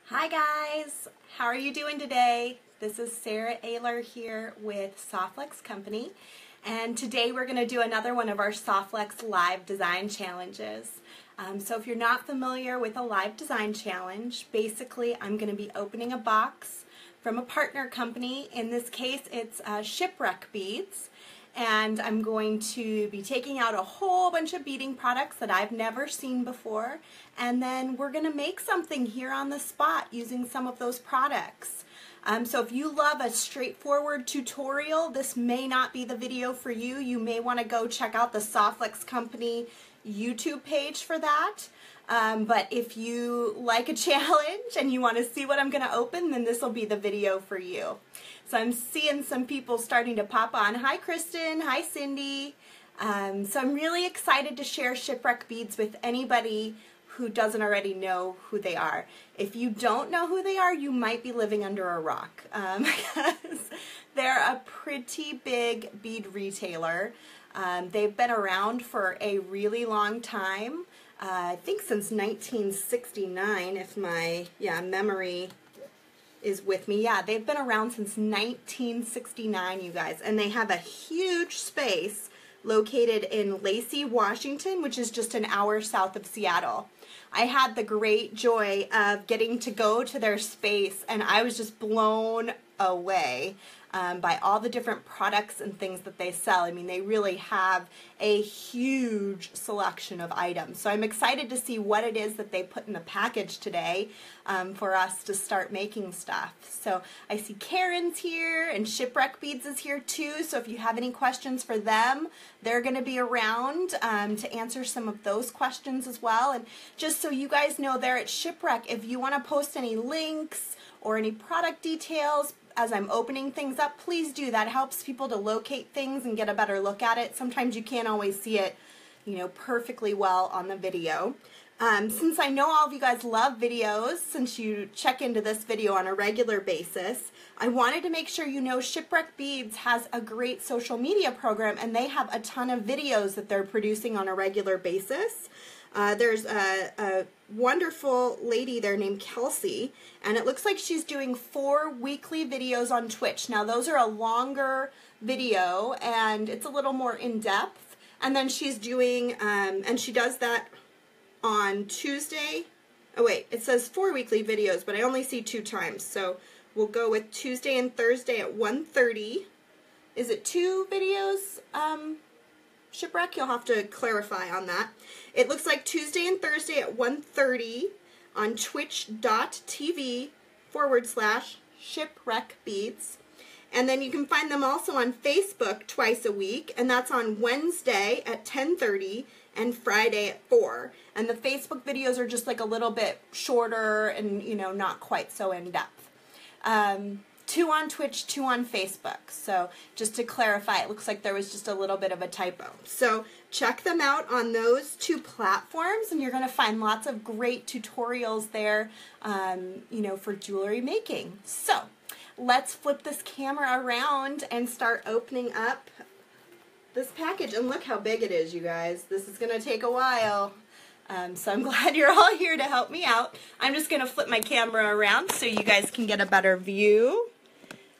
Hi guys, how are you doing today? This is Sara Oehler here with Softflex Company, and today we're going to do another one of our Softflex live design challenges. So if you're not familiar with a live design challenge, basically I'm going to be opening a box from a partner company. In this case it's Shipwreck Beads, and I'm going to be taking out a whole bunch of beading products that I've never seen before, and then we're going to make something here on the spot using some of those products. So if you love a straightforward tutorial, this may not be the video for you. You may want to go check out the Softflex Company YouTube page for that. But if you like a challenge and you want to see what I'm going to open, then this will be the video for you. So I'm seeing some people starting to pop on. Hi Kristen, hi Cindy. So I'm really excited to share Shipwreck Beads with anybody who doesn't already know who they are. If you don't know who they are, you might be living under a rock, because they're a pretty big bead retailer. They've been around for a really long time. I think since 1969, if my memory is with me. Yeah, they've been around since 1969, you guys, and they have a huge space located in Lacey, Washington, which is just an hour south of Seattle. I had the great joy of getting to go to their space, and I was just blown away by all the different products and things that they sell. I mean, they really have a huge selection of items. So I'm excited to see what it is that they put in the package today for us to start making stuff. So I see Karen's here, and Shipwreck Beads is here too. So if you have any questions for them, they're going to be around to answer some of those questions as well. And just so you guys know, there at Shipwreck, if you want to post any links or any product details as I'm opening things up, please do. That helps people to locate things and get a better look at it. Sometimes you can't always see it, perfectly well on the video. Since I know all of you guys love videos, since you check into this video on a regular basis, I wanted to make sure you know Shipwreck Beads has a great social media program, and they have a ton of videos that they're producing on a regular basis. There's a wonderful lady there named Kelsey, and it looks like she's doing 4 weekly videos on Twitch. Now those are a longer video and it's a little more in-depth, and then she's doing, and she does that on Tuesday. Oh wait, it says 4 weekly videos, but I only see 2 times, so we'll go with Tuesday and Thursday at 1:30. Is it 2 videos? Shipwreck, you'll have to clarify on that. It looks like Tuesday and Thursday at 1:30 on twitch.tv/Shipwreck Beads. And then you can find them also on Facebook twice a week, and that's on Wednesday at 10:30 and Friday at 4. And the Facebook videos are just like a little bit shorter and, not quite so in-depth. 2 on Twitch, 2 on Facebook. So just to clarify, it looks like there was just a little bit of a typo. So check them out on those 2 platforms, and you're going to find lots of great tutorials there, for jewelry making. So let's flip this camera around and start opening up this package. And look how big it is, you guys. This is going to take a while. So I'm glad you're all here to help me out. I'm just going to flip my camera around so you guys can get a better view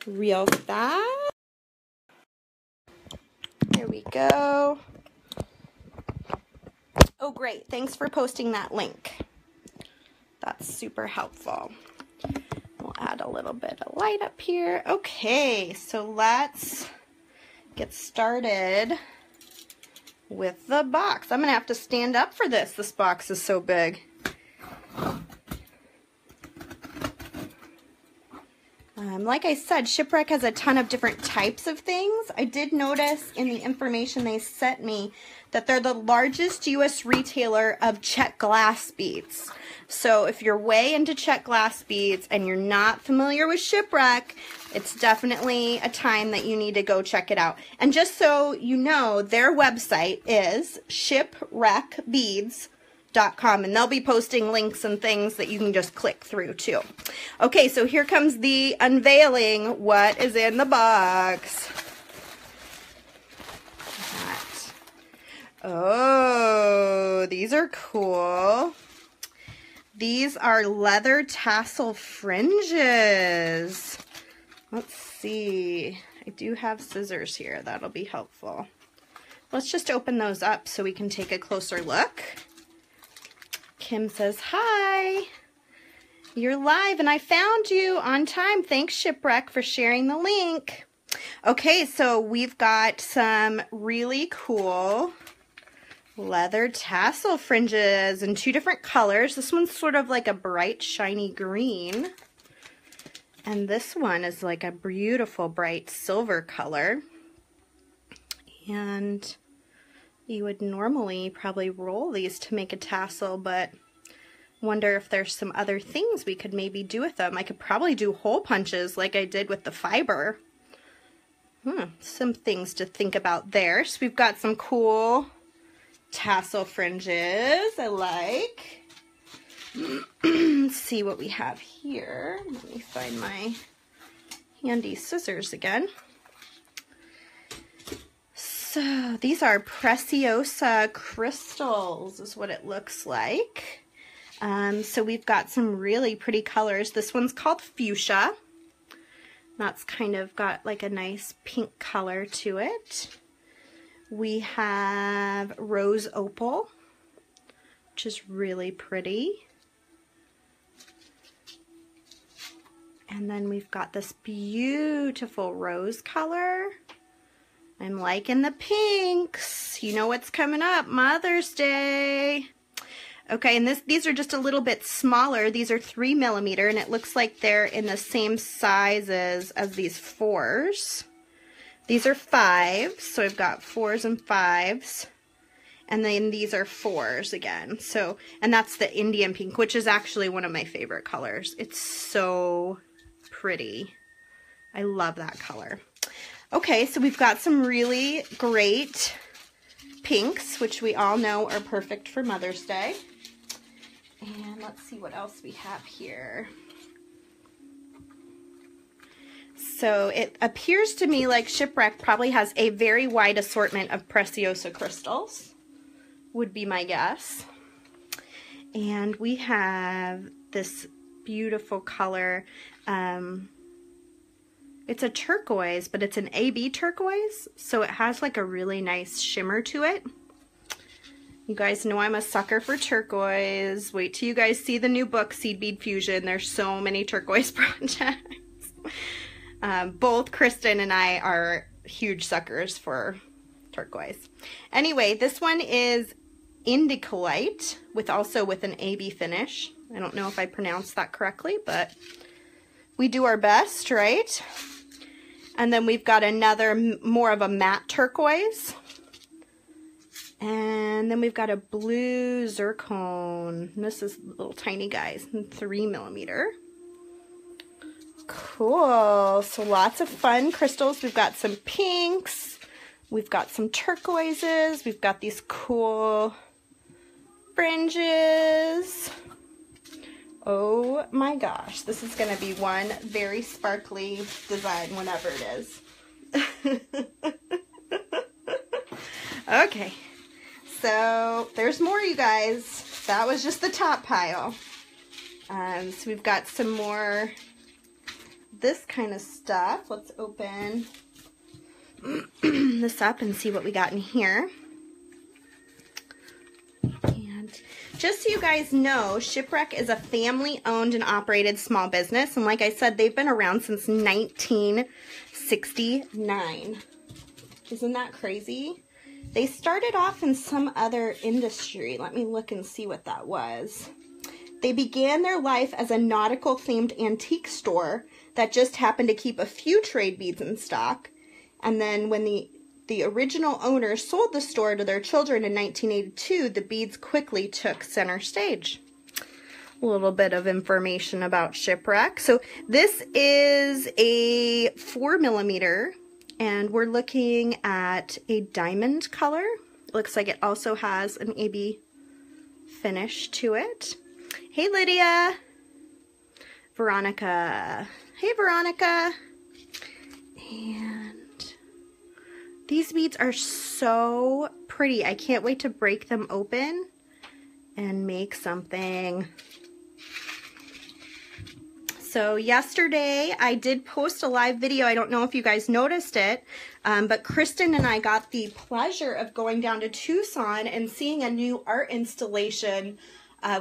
real fast. There we go. Oh, great. Thanks for posting that link. That's super helpful. We'll add a little bit of light up here. Okay, so let's get started with the box. I'm going to have to stand up for this. This box is so big. Like I said, Shipwreck has a ton of different types of things. I did notice in the information they sent me that they're the largest U.S. retailer of check glass beads. So if you're way into check glass beads and you're not familiar with Shipwreck, it's definitely a time that you need to go check it out. And just so you know, their website is shipwreckbeads.com, and they'll be posting links and things that you can just click through too. Okay, so here comes the unveiling. What is in the box? Oh, these are cool. These are leather tassel fringes. Let's see. I do have scissors here. That'll be helpful. Let's just open those up so we can take a closer look. Kim says, hi. You're live and I found you on time. Thanks, Shipwreck, for sharing the link. Okay, so we've got some really cool leather tassel fringes in 2 different colors. This one's sort of like a bright, shiny green. And this one is like a beautiful, bright silver color. And you would normally probably roll these to make a tassel, but wonder if there's some other things we could maybe do with them. I could probably do hole punches like I did with the fiber. Some things to think about there. So we've got some cool tassel fringes I like. Let's see what we have here. Let me find my handy scissors again. So these are Preciosa crystals is what it looks like. So we've got some really pretty colors. This one's called fuchsia. That's kind of got like a nice pink color to it. We have rose opal, which is really pretty. And then we've got this beautiful rose color. I'm liking the pinks. You know what's coming up, Mother's Day. Okay, and these are just a little bit smaller. These are 3mm, and it looks like they're in the same sizes as these 4s. These are 5s, so I've got 4s and 5s. And then these are 4s again. So, and that's the Indian pink, which is actually one of my favorite colors. It's so pretty. I love that color. Okay, so we've got some really great pinks, which we all know are perfect for Mother's Day. And let's see what else we have here. So it appears to me like Shipwreck probably has a very wide assortment of Preciosa crystals, would be my guess. And we have this beautiful color. It's a turquoise, but it's an AB turquoise, so it has like a really nice shimmer to it. You guys know I'm a sucker for turquoise. Wait till you guys see the new book, Seed Bead Fusion. There's so many turquoise projects. Both Kristen and I are huge suckers for turquoise. Anyway, this one is indicolite with an AB finish. I don't know if I pronounced that correctly, but we do our best, right? And then we've got another more of a matte turquoise. And then we've got a blue zircon. This is little tiny guys, 3mm. Cool. So lots of fun crystals. We've got some pinks. We've got some turquoises. We've got these cool fringes. Oh my gosh, this is going to be one very sparkly design whenever it is. Okay, so there's more, you guys. That was just the top pile. So we've got some more this kind of stuff. Let's open this up and see what we got in here. Just so you guys know, Shipwreck is a family-owned and operated small business. And like I said, they've been around since 1969. Isn't that crazy? They started off in some other industry. Let me look and see what that was. They began their life as a nautical-themed antique store that just happened to keep a few trade beads in stock. And then when the original owners sold the store to their children in 1982, the beads quickly took center stage. A little bit of information about Shipwreck. So this is a 4mm, and we're looking at a diamond color. It looks like it also has an AB finish to it. Hey, Lydia. Veronica. Hey, Veronica. And these beads are so pretty. I can't wait to break them open and make something. So yesterday I did post a live video. I don't know if you guys noticed it, but Kristen and I got the pleasure of going down to Tucson and seeing a new art installation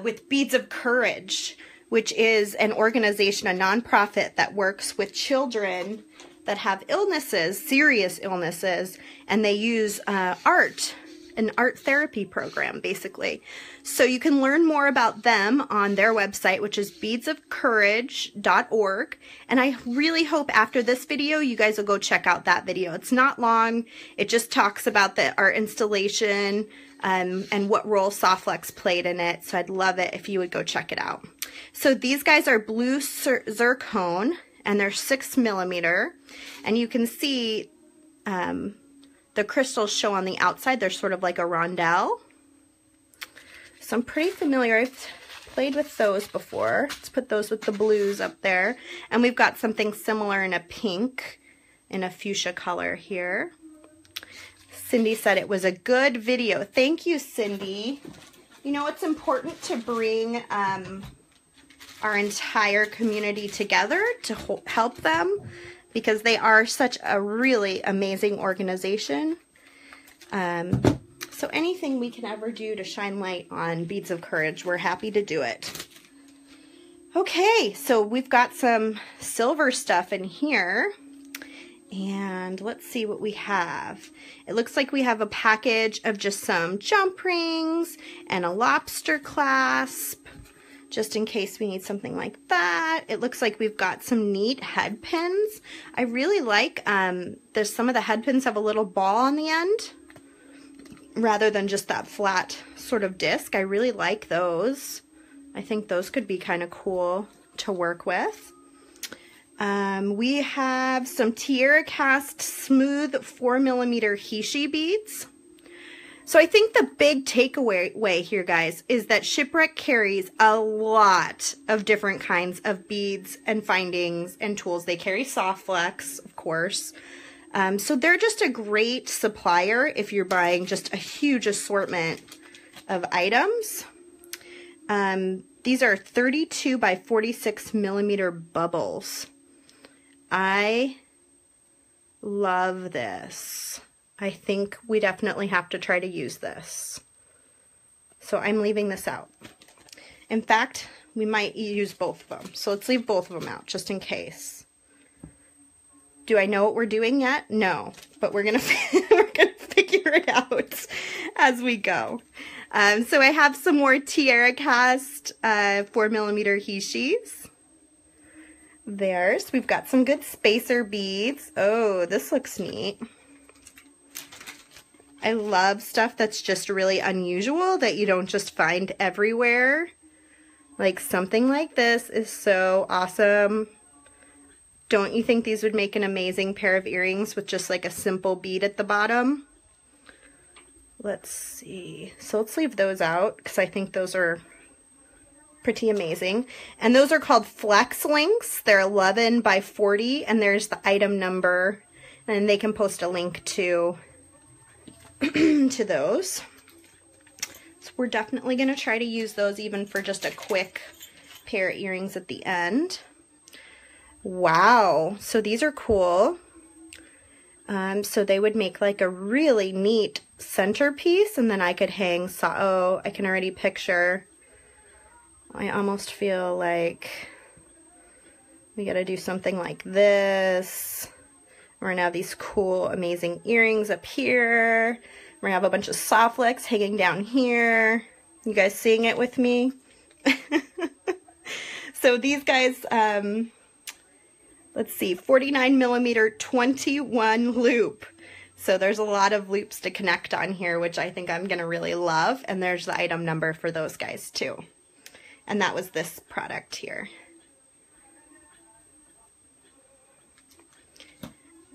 with Beads of Courage, which is an organization, a nonprofit that works with children that have illnesses, serious illnesses, and they use art, an art therapy program, basically. So you can learn more about them on their website, which is beadsofcourage.org. And I really hope after this video, you guys will go check out that video. It's not long. It just talks about the art installation and what role Softflex played in it. So I'd love it if you would go check it out. So these guys are blue zircon, and they're 6mm. And you can see the crystals show on the outside. They're sort of like a rondelle. So I'm pretty familiar. I've played with those before. Let's put those with the blues up there. And we've got something similar in a pink and a fuchsia color here. Cindy said it was a good video. Thank you, Cindy. You know, it's important to bring our entire community together to help them, because they are such a really amazing organization. So anything we can ever do to shine light on Beads of Courage, we're happy to do it. Okay, so we've got some silver stuff in here. And let's see what we have. It looks like we have a package of just some jump rings and a lobster clasp, just in case we need something like that. It looks like we've got some neat head pins. I really like, there's some of the head pins have a little ball on the end, rather than just that flat sort of disc. I really like those. I think those could be kind of cool to work with. We have some Tierra Cast smooth 4mm Hishi beads. So I think the big takeaway here, guys, is that Shipwreck carries a lot of different kinds of beads and findings and tools. They carry Softflex, of course. So they're just a great supplier if you're buying just a huge assortment of items. These are 32 by 46mm bubbles. I love this. I think we definitely have to try to use this. So I'm leaving this out. In fact, we might use both of them. So let's leave both of them out just in case. Do I know what we're doing yet? No, but we're gonna figure it out as we go. So I have some more Tierra Cast 4mm Hishis. There's, we've got some good spacer beads. Oh, this looks neat. I love stuff that's just really unusual that you don't just find everywhere. Like something like this is so awesome. Don't you think these would make an amazing pair of earrings with just like a simple bead at the bottom? Let's see. So let's leave those out because I think those are pretty amazing. And those are called Flex Links. They're 11 by 40, and there's the item number, and they can post a link to to those. So we're definitely going to try to use those even for just a quick pair of earrings at the end. Wow, so these are cool. So they would make like a really neat centerpiece, and then I could hang, oh, I can already picture. I almost feel like we got to do something like this. We're going to have these cool, amazing earrings up here. We're going to have a bunch of Softflex hanging down here. You guys seeing it with me? So these guys, let's see, 49mm 21 loop. So there's a lot of loops to connect on here, which I think I'm going to really love. And there's the item number for those guys too. And that was this product here.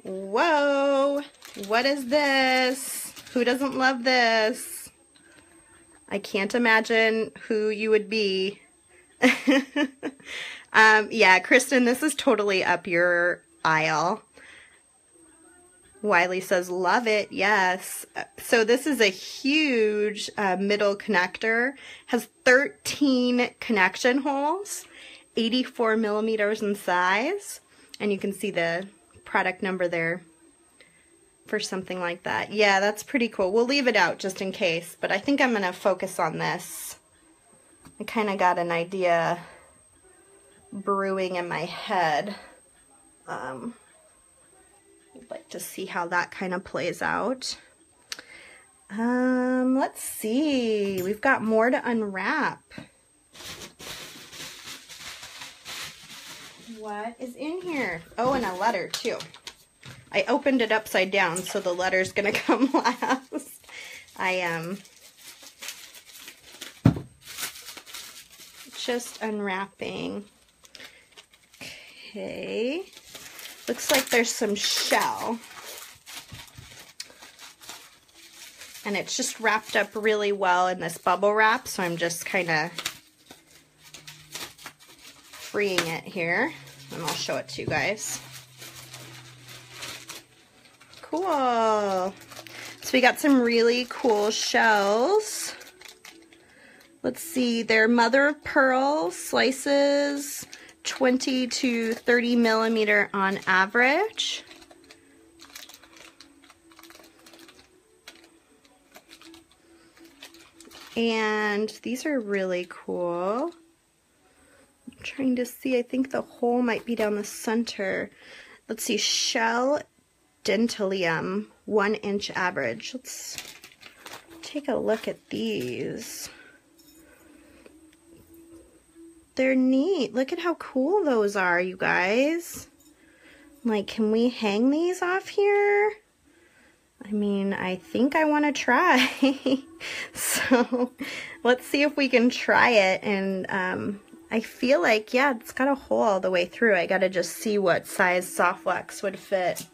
Whoa, what is this? Who doesn't love this? I can't imagine who you would be. Yeah, Kristen, this is totally up your aisle. Wiley says, love it, yes. So this is a huge middle connector, has 13 connection holes, 84 millimeters in size, and you can see the product number there for something like that. Yeah, that's pretty cool. We'll leave it out just in case, but I think I'm gonna focus on this. I kind of got an idea brewing in my head. I'd like to see how that kind of plays out. Let's see. We've got more to unwrap. What is in here? Oh, and a letter too. I opened it upside down, so the letter's gonna come last. Just unwrapping. Okay. Looks like there's some shell. And it's just wrapped up really well in this bubble wrap, so I'm just kind of freeing it here, and I'll show it to you guys. Cool. So we got some really cool shells. Let's see, they're mother of pearl slices, 20 to 30 millimeter on average. And these are really cool. I'm trying to see, I think the hole might be down the center. Let's see, shell dentalium, 1 inch average. Let's take a look at these. They're neat. Look at how cool those are, you guys. Like, can we hang these off here? I mean, I think I want to try. So let's see if we can try it. And I feel like, yeah, it's got a hole all the way through. I got to just see what size Softflex would fit.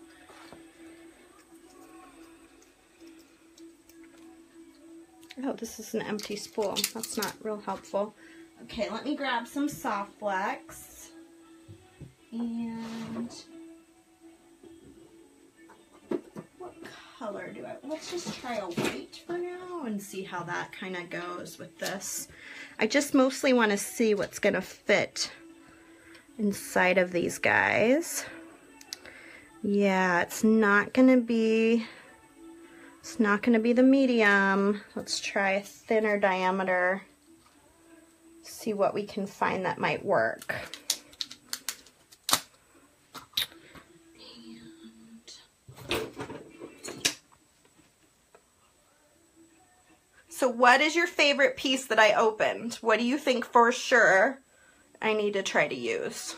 Oh, this is an empty spool. That's not real helpful. Okay, let me grab some Softflex. And what color do I, let's just try a white for now and see how that kind of goes with this. I just mostly want to see what's going to fit inside of these guys. Yeah, it's not going to be the medium. Let's try a thinner diameter. See what we can find that might work. So what is your favorite piece that I opened? What do you think for sure I need to try to use?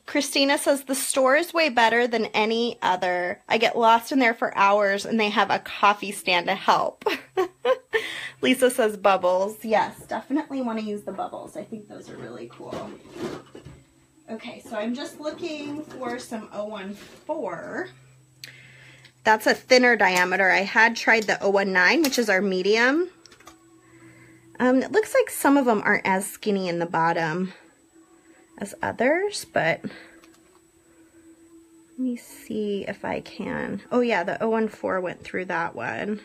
Christina says, the store is way better than any other. I get lost in there for hours and they have a coffee stand to help. Lisa says bubbles. Yes, definitely want to use the bubbles. I think those are really cool. Okay, so I'm just looking for some 014. That's a thinner diameter. I had tried the 019, which is our medium. It looks like some of them aren't as skinny in the bottom as others, but let me see if I can. Oh yeah, the 014 went through that one.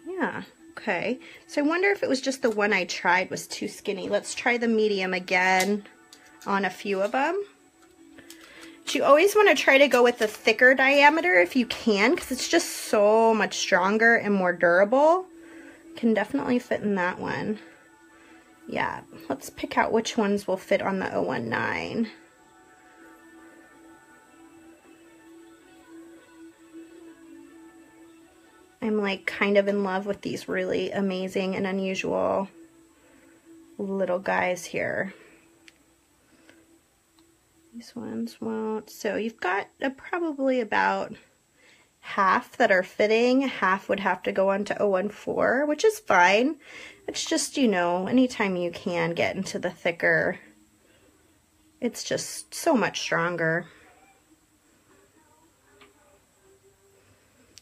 Yeah, okay. So I wonder if it was just the one I tried was too skinny. Let's try the medium again on a few of them. But you always want to try to go with the thicker diameter if you can, because it's just so much stronger and more durable. Can definitely fit in that one. Yeah, let's pick out which ones will fit on the 019. I'm like kind of in love with these really amazing and unusual little guys here. These ones won't. So you've got probably about half that are fitting. Half would have to go on to 014, which is fine. It's just, you know, anytime you can get into the thicker, it's just so much stronger.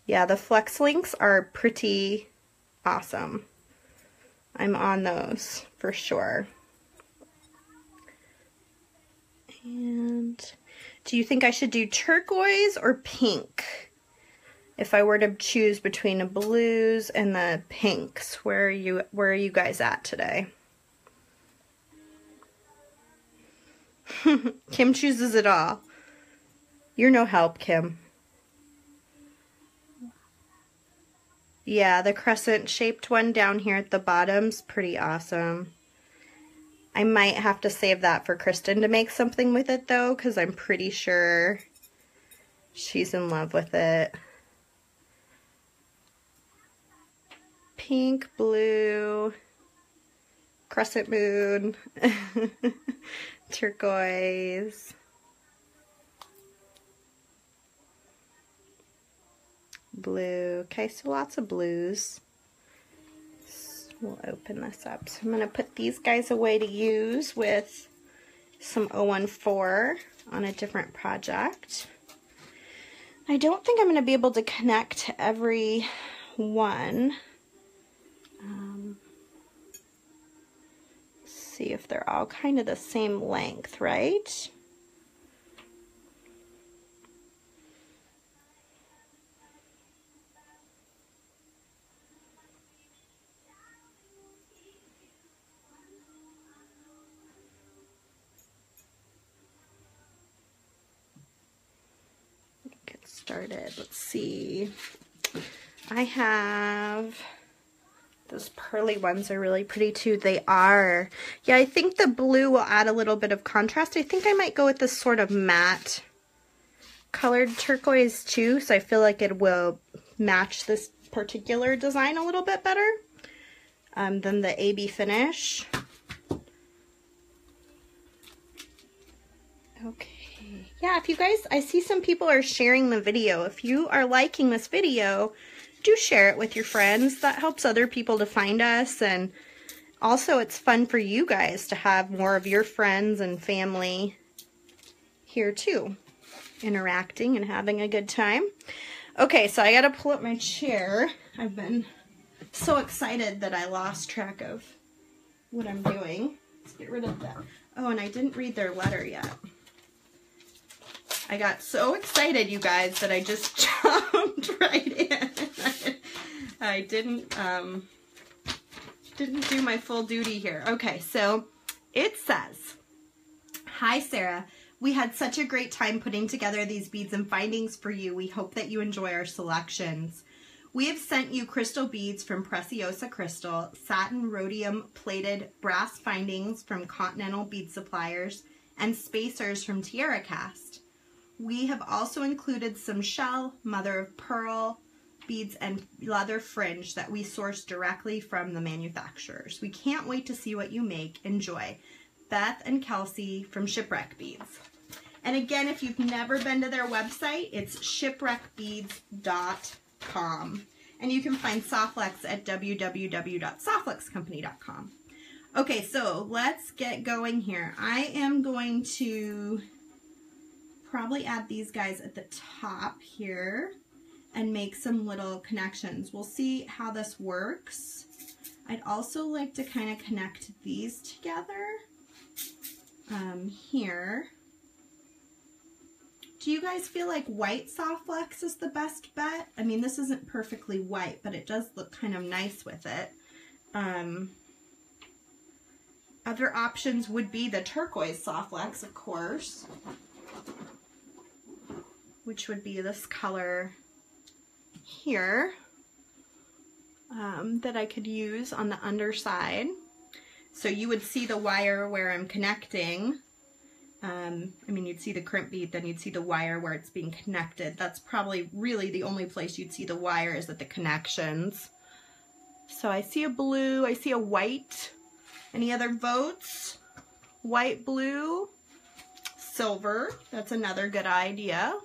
Yeah, the Flex Links are pretty awesome. I'm on those for sure. And do you think I should do turquoise or pink? if I were to choose between the blues and the pinks, where are you guys at today? Kim chooses it all. You're no help, Kim. Yeah, the crescent shaped one down here at the bottom's pretty awesome. I might have to save that for Kristen to make something with it though, because I'm pretty sure she's in love with it. Pink, blue, crescent moon, turquoise, blue. Okay, so lots of blues. We'll open this up. So I'm going to put these guys away to use with some 014 on a different project. I don't think I'm going to be able to connect to every one. See if they're all kind of the same length, right? Get started. Let's see. I have... Those pearly ones are really pretty too. They are. Yeah, I think the blue will add a little bit of contrast. I think I might go with this sort of matte colored turquoise too, so I feel like it will match this particular design a little bit better than the AB finish. Okay. Yeah, if you guys, I see some people are sharing the video. If you are liking this video, do share it with your friends. That helps other people to find us, and also it's fun for you guys to have more of your friends and family here too, interacting and having a good time. Okay, so I gotta pull up my chair. I've been so excited that I lost track of what I'm doing. Let's get rid of that. Oh, and I didn't read their letter yet. I got so excited, you guys, that I just jumped right in. I didn't do my full duty here. Okay, so it says, "Hi, Sarah. We had such a great time putting together these beads and findings for you. We hope that you enjoy our selections. We have sent you crystal beads from Preciosa Crystal, satin rhodium plated brass findings from Continental Bead Suppliers, and spacers from Tierra Cast. We have also included some shell, mother of pearl beads, and leather fringe that we source directly from the manufacturers. We can't wait to see what you make. Enjoy. Beth and Kelsey from Shipwreck Beads." And again, if you've never been to their website, it's shipwreckbeads.com. And you can find Softflex at www.softflexcompany.com. Okay, so let's get going here. I am going to probably add these guys at the top here and make some little connections. We'll see how this works. I'd also like to kind of connect these together here. Do you guys feel like white Softflex is the best bet? I mean, this isn't perfectly white, but it does look kind of nice with it. Other options would be the turquoise Softflex, of course, which would be this color here that I could use on the underside. So you would see the wire where I'm connecting. I mean, you'd see the crimp bead, then you'd see the wire where it's being connected. That's probably really the only place you'd see the wire is at the connections. So I see a blue, I see a white. Any other votes? White, blue, silver. That's another good idea.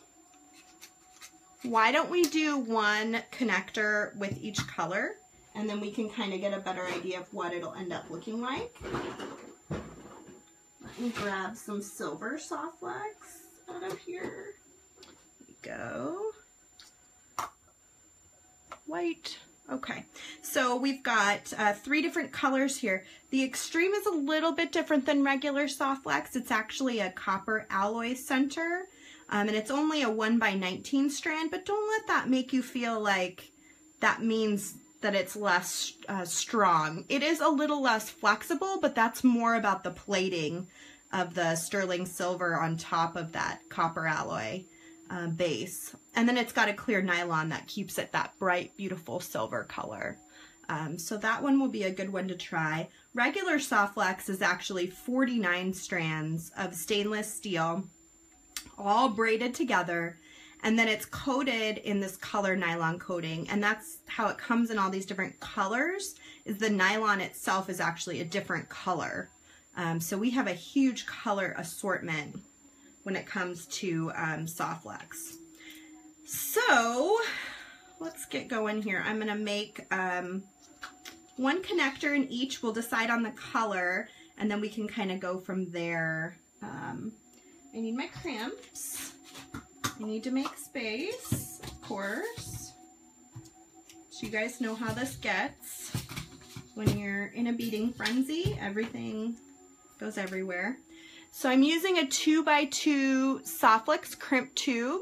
Why don't we do one connector with each color, and then we can kind of get a better idea of what it'll end up looking like. Let me grab some silver Softflex out of here. There we go. White, Okay, so we've got 3 different colors here. The extreme is a little bit different than regular soft flex. It's actually a copper alloy center, and it's only a 1x19 strand, but don't let that make you feel like that means that it's less strong. It is a little less flexible, but that's more about the plating of the sterling silver on top of that copper alloy base. And then it's got a clear nylon that keeps it that bright, beautiful silver color. So that one will be a good one to try. Regular soft flex is actually 49 strands of stainless steel, all braided together, and then it's coated in this color nylon coating, and that's how it comes in all these different colors, is the nylon itself is actually a different color. So we have a huge color assortment when it comes to soft flex. So let's get going here. I'm gonna make 1 connector in each. We'll decide on the color, and then we can kind of go from there. I need my crimps. I need to make space, of course. So you guys know how this gets. When you're in a beading frenzy, everything goes everywhere. So I'm using a 2x2 soft flex crimp tube,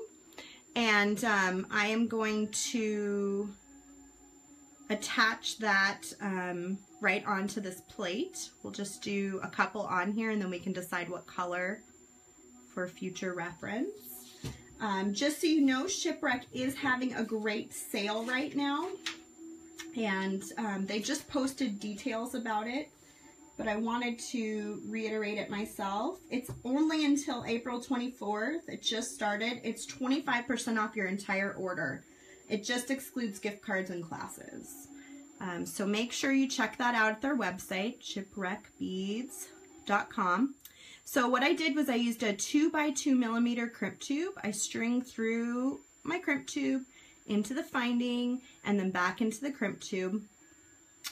and I am going to attach that right onto this plate. We'll just do a couple on here, and then we can decide what color for future reference. Just so you know, Shipwreck is having a great sale right now, and they just posted details about it, but I wanted to reiterate it myself. It's only until April 24th. It just started. It's 25% off your entire order. It just excludes gift cards and classes. So make sure you check that out at their website, shipwreckbeads.com. So what I did was I used a 2x2 millimeter crimp tube. I stringed through my crimp tube into the finding and then back into the crimp tube.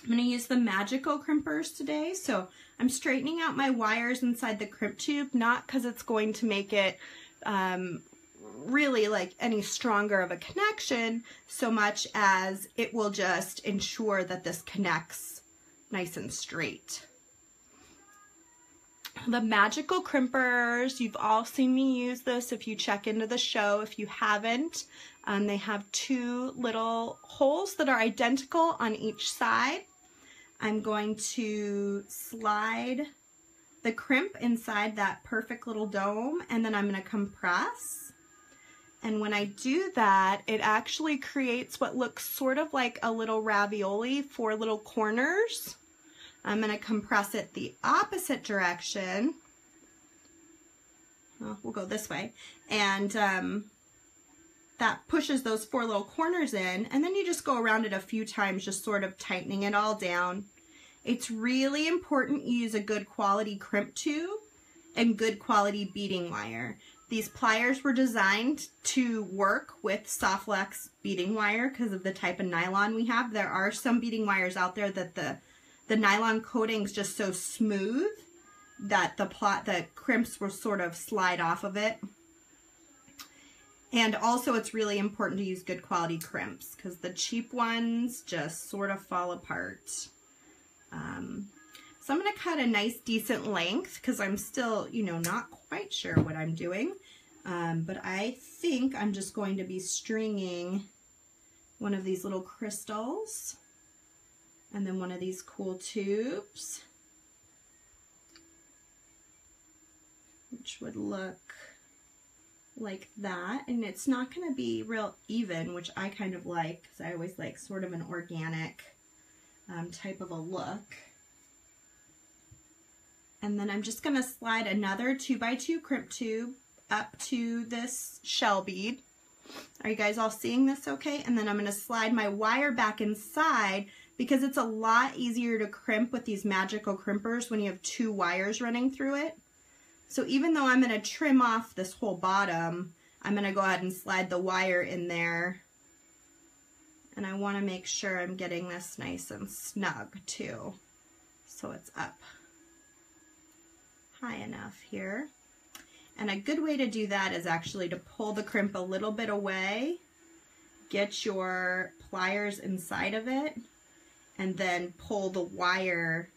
I'm going to use the magical crimpers today. So I'm straightening out my wires inside the crimp tube, not because it's going to make it really like any stronger of a connection, so much as it will just ensure that this connects nice and straight. The magical crimpers, you've all seen me use this if you check into the show. If you haven't, they have 2 little holes that are identical on each side. I'm going to slide the crimp inside that perfect little dome, and then I'm going to compress. And when I do that, it actually creates what looks sort of like a little ravioli, 4 little corners. I'm going to compress it the opposite direction. Well, we'll go this way. And that pushes those 4 little corners in. And then you just go around it a few times, just sort of tightening it all down. It's really important you use a good quality crimp tube and good quality beading wire. These pliers were designed to work with soft flex beading wire because of the type of nylon we have. There are some beading wires out there that the nylon coating is just so smooth that the crimps will sort of slide off of it. And also it's really important to use good quality crimps because the cheap ones just sort of fall apart. So I'm going to cut a nice decent length because I'm still, you know, not quite sure what I'm doing. But I think I'm just going to be stringing one of these little crystals and then one of these cool tubes, which would look like that. And it's not going to be real even, which I kind of like because I always like sort of an organic type of a look. And then I'm just going to slide another 2x2 crimp tube up to this shell bead. Are you guys all seeing this okay? And then I'm going to slide my wire back inside because it's a lot easier to crimp with these magical crimpers when you have 2 wires running through it. So even though I'm going to trim off this whole bottom, I'm going to go ahead and slide the wire in there. And I want to make sure I'm getting this nice and snug too. So it's up high enough here. And a good way to do that is actually to pull the crimp a little bit away get your pliers inside of it and then pull the wire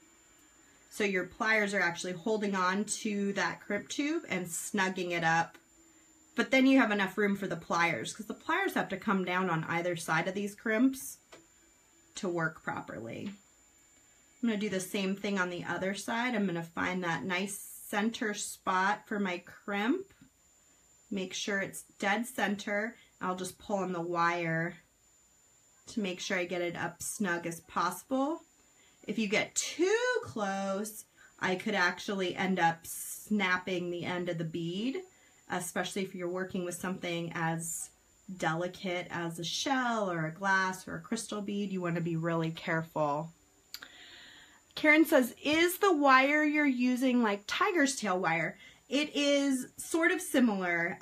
so your pliers are actually holding on to that crimp tube and snugging it up. But then you have enough room for the pliers, because the pliers have to come down on either side of these crimps to work properly. I'm going to do the same thing on the other side. I'm going to find that nice center spot for my crimp. Make sure it's dead center. I'll just pull on the wire to make sure I get it up snug as possible. If you get too close, I could actually end up snapping the end of the bead, especially if you're working with something as delicate as a shell or a glass or a crystal bead. You want to be really careful. Karen says, is the wire you're using like tiger's tail wire? It is sort of similar.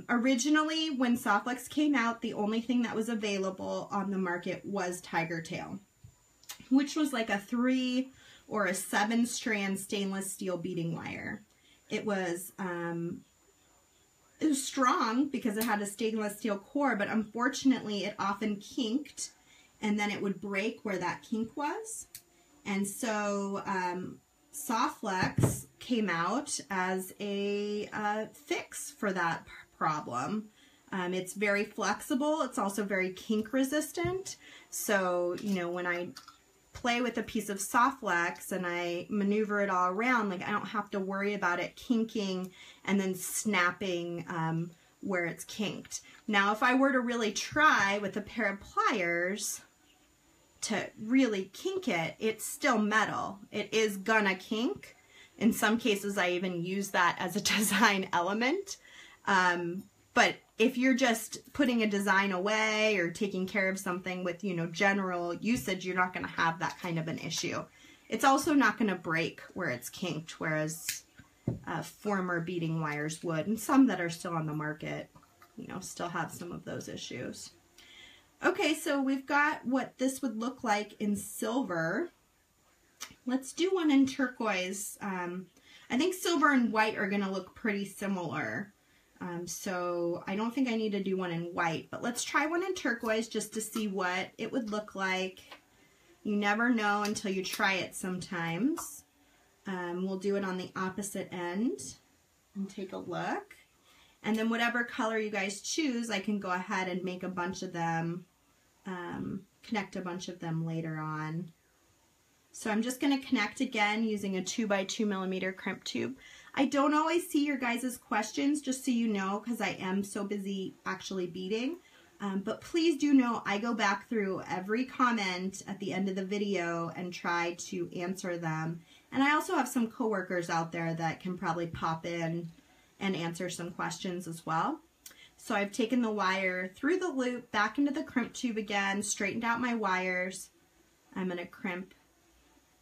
Originally, when Softflex came out, the only thing that was available on the market was tiger tail, which was like a 3 or a 7 strand stainless steel beading wire. It was strong because it had a stainless steel core, but unfortunately it often kinked and then it would break where that kink was. And so Softflex came out as a fix for that problem. It's very flexible. It's also very kink resistant. So, you know, when I play with a piece of Softflex and I maneuver it all around, like I don't have to worry about it kinking and then snapping where it's kinked. Now, if I were to really try with a pair of pliers to really kink it, it's still metal. It is gonna kink. In some cases, I even use that as a design element. But if you're just putting a design away or taking care of something with, you know, general usage, you're not going to have that kind of an issue. It's also not going to break where it's kinked, whereas former beading wires would, and some that are still on the market, you know, still have some of those issues. Okay, so we've got what this would look like in silver. Let's do one in turquoise. I think silver and white are going to look pretty similar. So I don't think I need to do one in white, but let's try one in turquoise just to see what it would look like. You never know until you try it sometimes. We'll do it on the opposite end and take a look. And then whatever color you guys choose, I can go ahead and make a bunch of them, connect a bunch of them later on. So I'm just going to connect again using a 2x2 millimeter crimp tube. I don't always see your guys' questions, just so you know, because I am so busy actually beading. But please do know I go back through every comment at the end of the video and try to answer them. And I also have some coworkers out there that can probably pop in and answer some questions as well. So I've taken the wire through the loop, back into the crimp tube again, straightened out my wires. I'm going to crimp.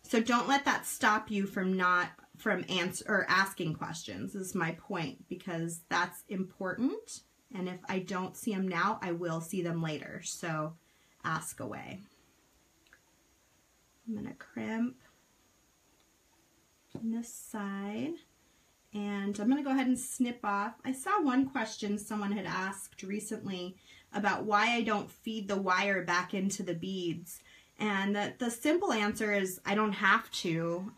So don't let that stop you from asking questions, is my point, because that's important. And if I don't see them now, I will see them later. So ask away. I'm going to crimp on this side. And I'm going to go ahead and snip off. I saw one question someone had asked recently about why I don't feed the wire back into the beads. And the simple answer is I don't have to,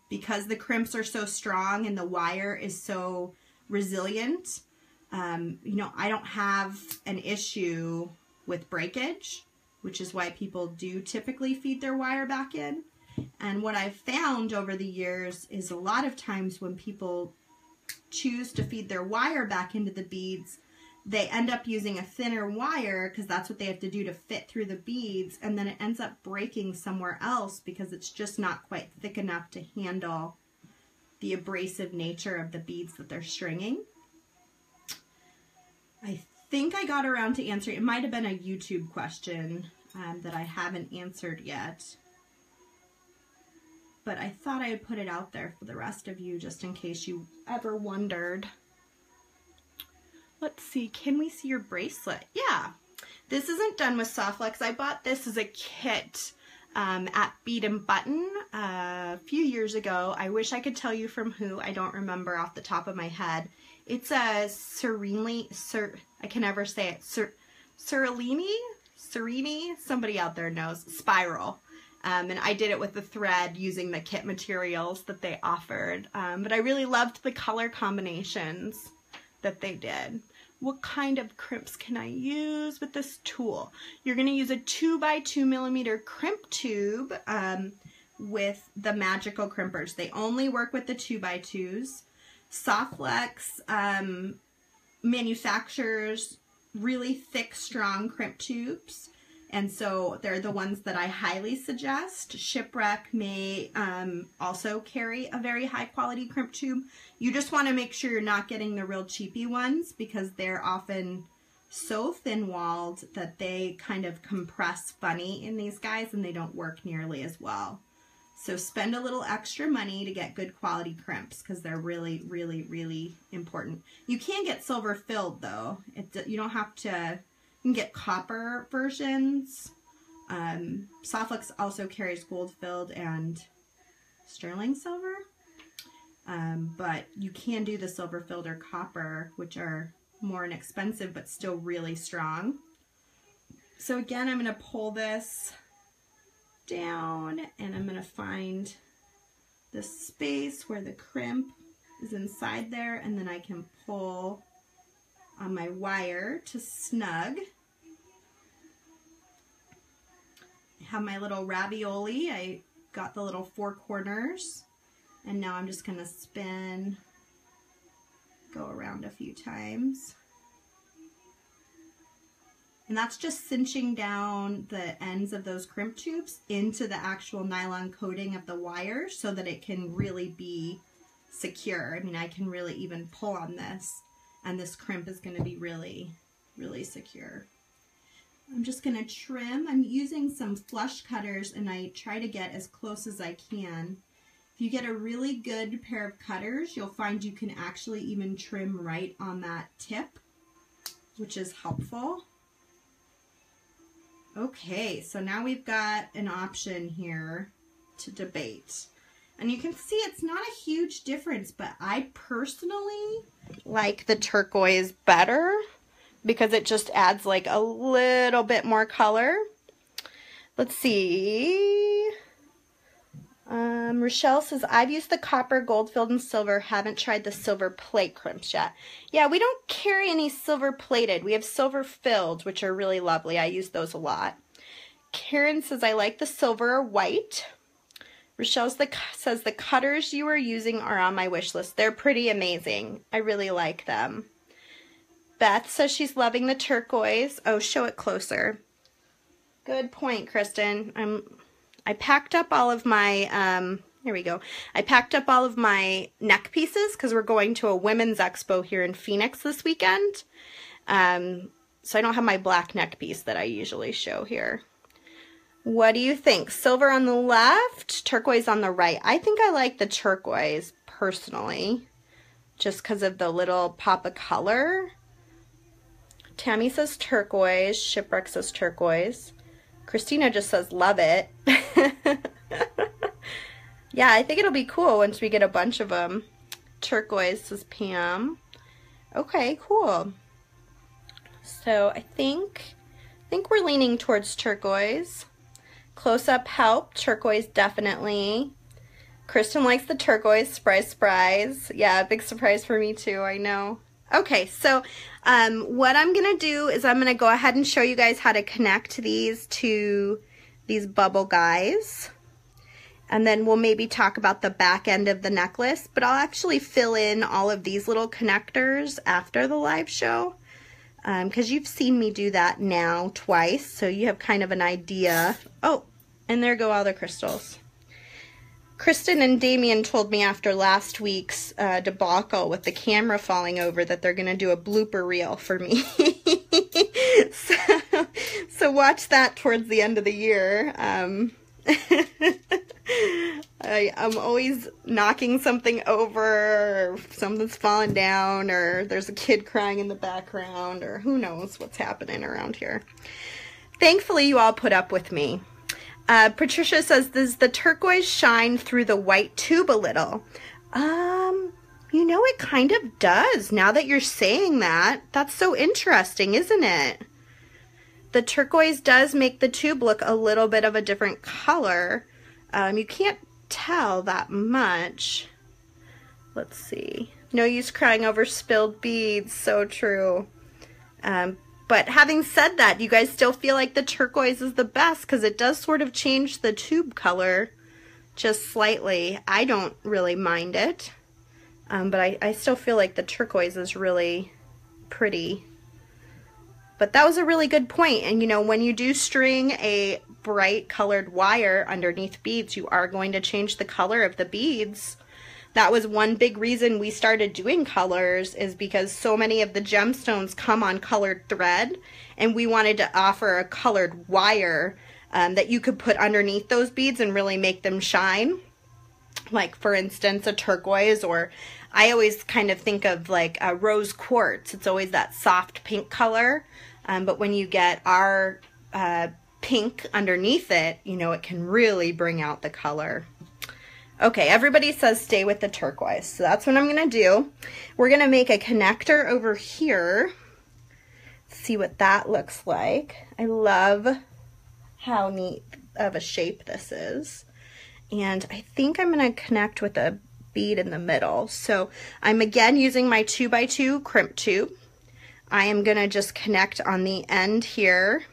because the crimps are so strong and the wire is so resilient. You know, I don't have an issue with breakage, which is why people do typically feed their wire back in. And what I've found over the years is a lot of times when people choose to feed their wire back into the beads, they end up using a thinner wire because that's what they have to do to fit through the beads, and then it ends up breaking somewhere else because it's just not quite thick enough to handle the abrasive nature of the beads that they're stringing. I think I got around to answering. It might have been a YouTube question that I haven't answered yet, but I thought I would put it out there for the rest of you just in case you ever wondered. Let's see, can we see your bracelet? Yeah, this isn't done with Softflex. I bought this as a kit at Bead and Button a few years ago. I wish I could tell you from who. I don't remember off the top of my head. It's a I can never say it, Serini, somebody out there knows, spiral. And I did it with the thread using the kit materials that they offered. But I really loved the color combinations that they did. What kind of crimps can I use with this tool? You're going to use a 2x2mm crimp tube with the Magical Crimpers. They only work with the 2x2s. Softflex manufactures really thick, strong crimp tubes, and so they're the ones that I highly suggest. Shipwreck may also carry a very high quality crimp tube. You just want to make sure you're not getting the real cheapy ones, because they're often so thin-walled that they kind of compress funny in these guys and they don't work nearly as well. So spend a little extra money to get good quality crimps, because they're really, really, really important. You can get silver filled though. You don't have to. You can get copper versions. Softflex also carries gold filled and sterling silver. But you can do the silver filled or copper, which are more inexpensive but still really strong. So again, I'm going to pull this down and I'm going to find the space where the crimp is inside there, and then I can pull on my wire to snug. I have my little ravioli. I got the little 4 corners, and now I'm just going to spin, go around a few times. And that's just cinching down the ends of those crimp tubes into the actual nylon coating of the wire so that it can really be secure. I mean, I can really even pull on this, and this crimp is going to be really, really secure. I'm just going to trim. I'm using some flush cutters, and I try to get as close as I can. If you get a really good pair of cutters, you'll find you can actually even trim right on that tip, which is helpful. Okay, so now we've got an option here to debate. And you can see it's not a huge difference, but I personally like the turquoise better because it just adds like a little bit more color. Let's see. Rochelle says, I've used the copper, gold filled, and silver. Haven't tried the silver plate crimps yet. Yeah, we don't carry any silver plated. We have silver filled, which are really lovely. I use those a lot. Karen says, I like the silver or white. Rochelle says, the cutters you are using are on my wish list. They're pretty amazing. I really like them. Beth says she's loving the turquoise. Oh, show it closer. Good point, Kristen. I packed up all of my, here we go. I packed up all of my neck pieces because we're going to a women's expo here in Phoenix this weekend. So I don't have my black neck piece that I usually show here. What do you think? Silver on the left, turquoise on the right. I think I like the turquoise personally, just because of the little pop of color. Tammy says turquoise. Shipwreck says turquoise. Christina just says love it. Yeah, I think it'll be cool once we get a bunch of them. Turquoise says Pam. Okay, cool. So I think we're leaning towards turquoise. Close-up help, turquoise definitely. Kristen likes the turquoise, surprise, surprise. Yeah, big surprise for me too, I know. Okay, so what I'm going to do is I'm going to go ahead and show you guys how to connect these to these bubble guys. And then we'll maybe talk about the back end of the necklace, but I'll actually fill in all of these little connectors after the live show. Because you've seen me do that now twice, so you have kind of an idea. Oh, and there go all the crystals. Kristen and Damien told me after last week's debacle with the camera falling over that they're going to do a blooper reel for me. so watch that towards the end of the year. I'm always knocking something over, or something's falling down, or there's a kid crying in the background, or who knows what's happening around here. Thankfully, you all put up with me. Patricia says, does the turquoise shine through the white tube a little? You know, it kind of does, now that you're saying that. That's so interesting, isn't it? the turquoise does make the tube look a little bit of a different color. You can't tell that much. Let's see. No use crying over spilled beads. So true. But having said that, you guys still feel like the turquoise is the best because it does sort of change the tube color just slightly. I don't really mind it, but I still feel like the turquoise is really pretty. But that was a really good point. And you know, when you do string a bright colored wire underneath beads, you are going to change the color of the beads. That was one big reason we started doing colors, is because so many of the gemstones come on colored thread, and we wanted to offer a colored wire that you could put underneath those beads and really make them shine. Like for instance, a turquoise, or I always kind of think of like a rose quartz. It's always that soft pink color, but when you get our pink underneath it, you know, it can really bring out the color. Okay, everybody says stay with the turquoise, so that's what I'm going to do. We're going to make a connector over here. See what that looks like. I love how neat of a shape this is. And I think I'm going to connect with a bead in the middle. So I'm again using my 2x2 crimp tube. I am going to just connect on the end here.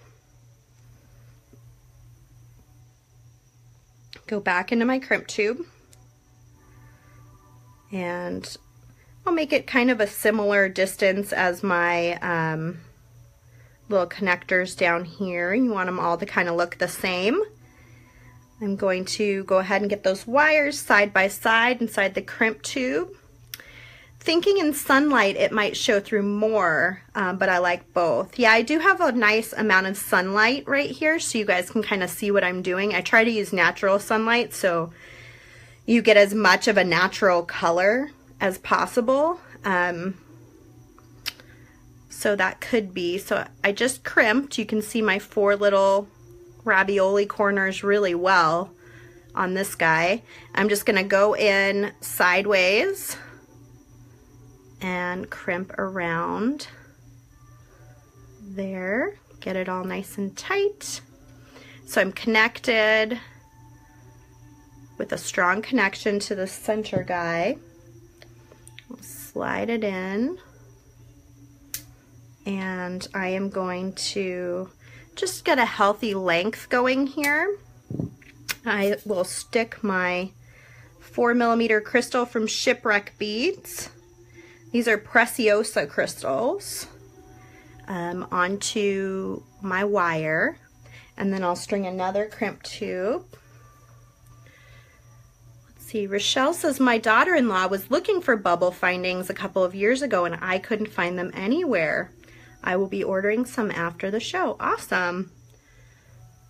Go back into my crimp tube. And I'll make it kind of a similar distance as my little connectors down here. You want them all to kind of look the same. I'm going to go ahead and get those wires side by side inside the crimp tube. Thinking in sunlight it might show through more, but I like both. Yeah, I do have a nice amount of sunlight right here, so you guys can kind of see what I'm doing. I try to use natural sunlight so you get as much of a natural color as possible. So that could be, so I just crimped. You can see my 4 little ravioli corners really well on this guy. I'm just gonna go in sideways and crimp around there. Get it all nice and tight. So I'm connected with a strong connection to the center guy. I'll slide it in, and I am going to just get a healthy length going here. I will stick my 4mm crystal from Shipwreck Beads. These are Preciosa crystals onto my wire, and then I'll string another crimp tube. See, Rochelle says, my daughter-in-law was looking for bubble findings a couple of years ago and I couldn't find them anywhere. I will be ordering some after the show. Awesome.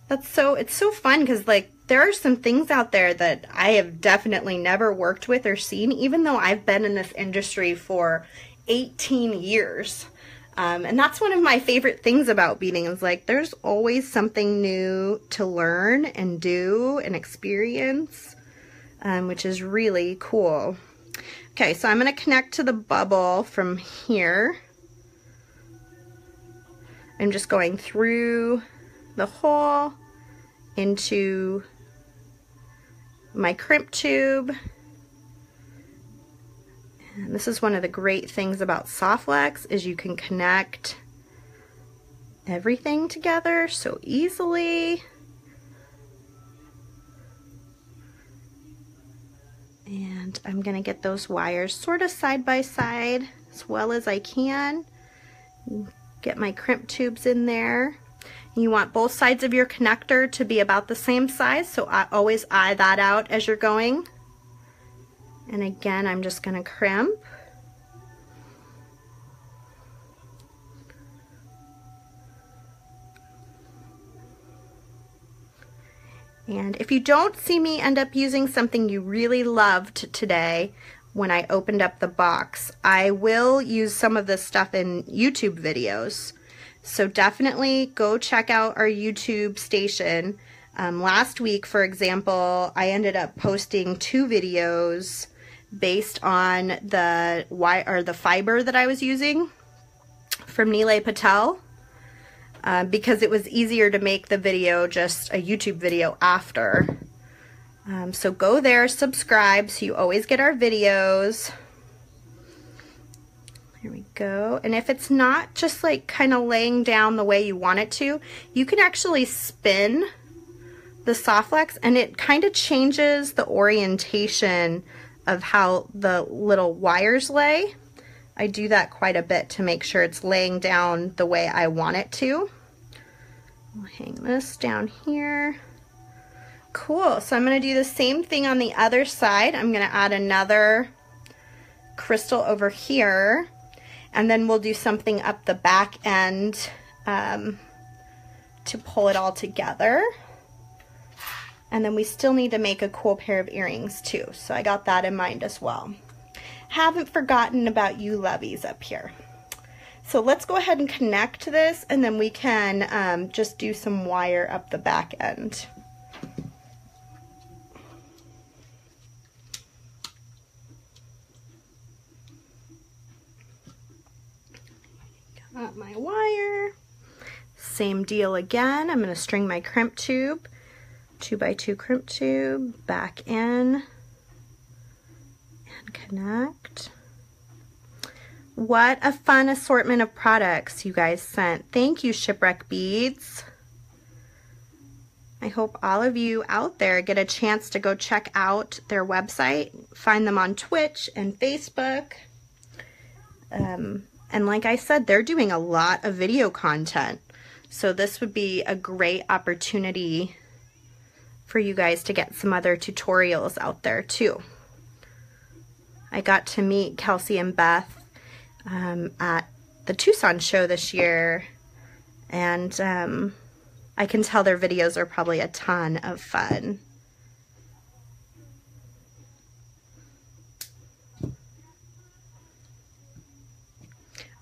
It's so fun because like there are some things out there that I have definitely never worked with or seen, even though I've been in this industry for 18 years. And that's one of my favorite things about beading, is like there's always something new to learn and do and experience. Which is really cool. Okay, so I'm going to connect to the bubble from here. I'm just going through the hole into my crimp tube. And this is one of the great things about Softflex, is you can connect everything together so easily. And I'm going to get those wires sort of side by side as well as I can. Get my crimp tubes in there. You want both sides of your connector to be about the same size, so I always eye that out as you're going. And again, I'm just going to crimp. And if you don't see me end up using something you really loved today when I opened up the box, I will use some of this stuff in YouTube videos. So definitely go check out our YouTube station. Last week, for example, I ended up posting 2 videos based on the fiber that I was using from Neelay Patel. because it was easier to make the video just a YouTube video after. So go there, subscribe so you always get our videos. There we go. And if it's not just like kind of laying down the way you want it to, you can actually spin the soft flex and it kind of changes the orientation of how the little wires lay. I do that quite a bit to make sure it's laying down the way I want it to. I'll hang this down here. Cool, so I'm going to do the same thing on the other side. I'm going to add another crystal over here, and then we'll do something up the back end to pull it all together. And then we still need to make a cool pair of earrings too, so I got that in mind as well. Haven't forgotten about you lovies up here. So let's go ahead and connect this, and then we can just do some wire up the back end. Got my wire. Same deal again. I'm going to string my crimp tube, 2x2 crimp tube, back in, and connect. What a fun assortment of products you guys sent. Thank you, Shipwreck Beads. I hope all of you out there get a chance to go check out their website, find them on Twitch and Facebook. And like I said, they're doing a lot of video content. So this would be a great opportunity for you guys to get some other tutorials out there too. I got to meet Kelsey and Beth at the Tucson show this year, and I can tell their videos are probably a ton of fun.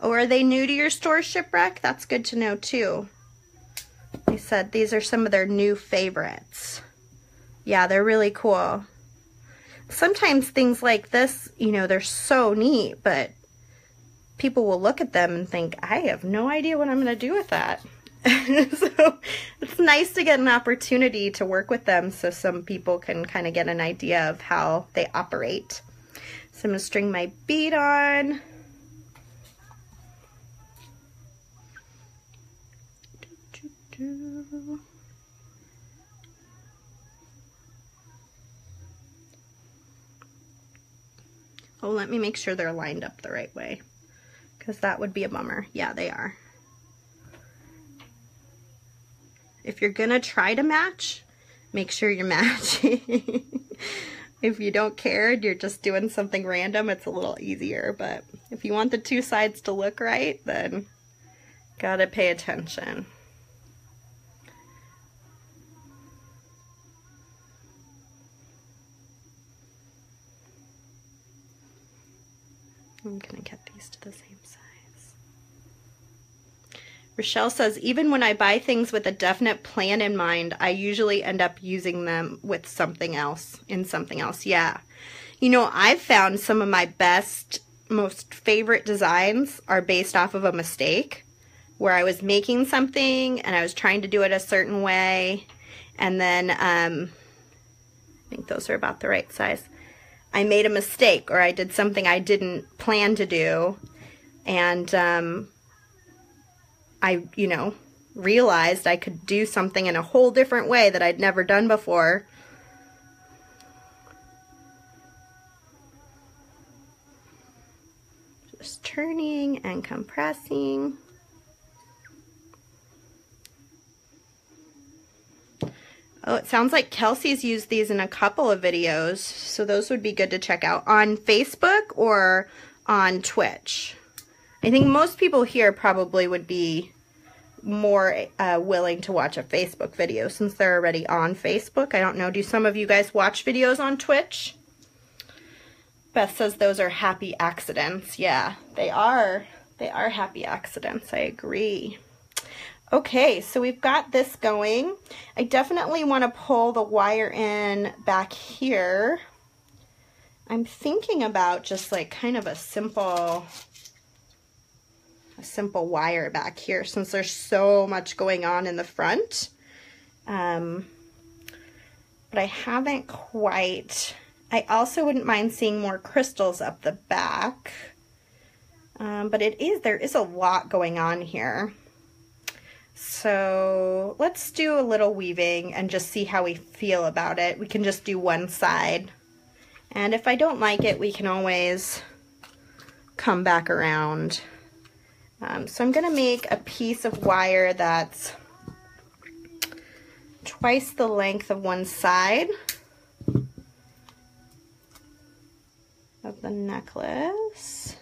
Oh, are they new to your store, Shipwreck? That's good to know too. They said these are some of their new favorites. Yeah, they're really cool. Sometimes things like this, you know, they're so neat, but people will look at them and think, I have no idea what I'm going to do with that. So it's nice to get an opportunity to work with them so some people can kind of get an idea of how they operate. So I'm going to string my bead on. Oh, let me make sure they're lined up the right way, because that would be a bummer. Yeah, they are. If you're gonna try to match, make sure you're matching. If you don't care and you're just doing something random, it's a little easier, but if you want the two sides to look right, then gotta pay attention. I'm gonna get these to the same size. Rochelle says, even when I buy things with a definite plan in mind, I usually end up using them with something else, in something else. Yeah. You know, I've found some of my best, most favorite designs are based off of a mistake where I was making something and I was trying to do it a certain way, and then I think those are about the right size. I made a mistake, or I did something I didn't plan to do, and I, you know, realized I could do something in a whole different way that I'd never done before. Just turning and compressing. Oh, it sounds like Kelsey's used these in a couple of videos, so those would be good to check out on Facebook or on Twitch. I think most people here probably would be more willing to watch a Facebook video since they're already on Facebook. I don't know, do some of you guys watch videos on Twitch? Beth says those are happy accidents. Yeah, they are. They are happy accidents, I agree. Okay, so we've got this going. I definitely want to pull the wire in back here. I'm thinking about just like kind of a simple a simple wire back here since there's so much going on in the front. But I haven't quite. I also wouldn't mind seeing more crystals up the back. But there is a lot going on here. So let's do a little weaving and just see how we feel about it. We can just do one side. And if I don't like it, we can always come back around. So I'm going to make a piece of wire that's twice the length of one side of the necklace.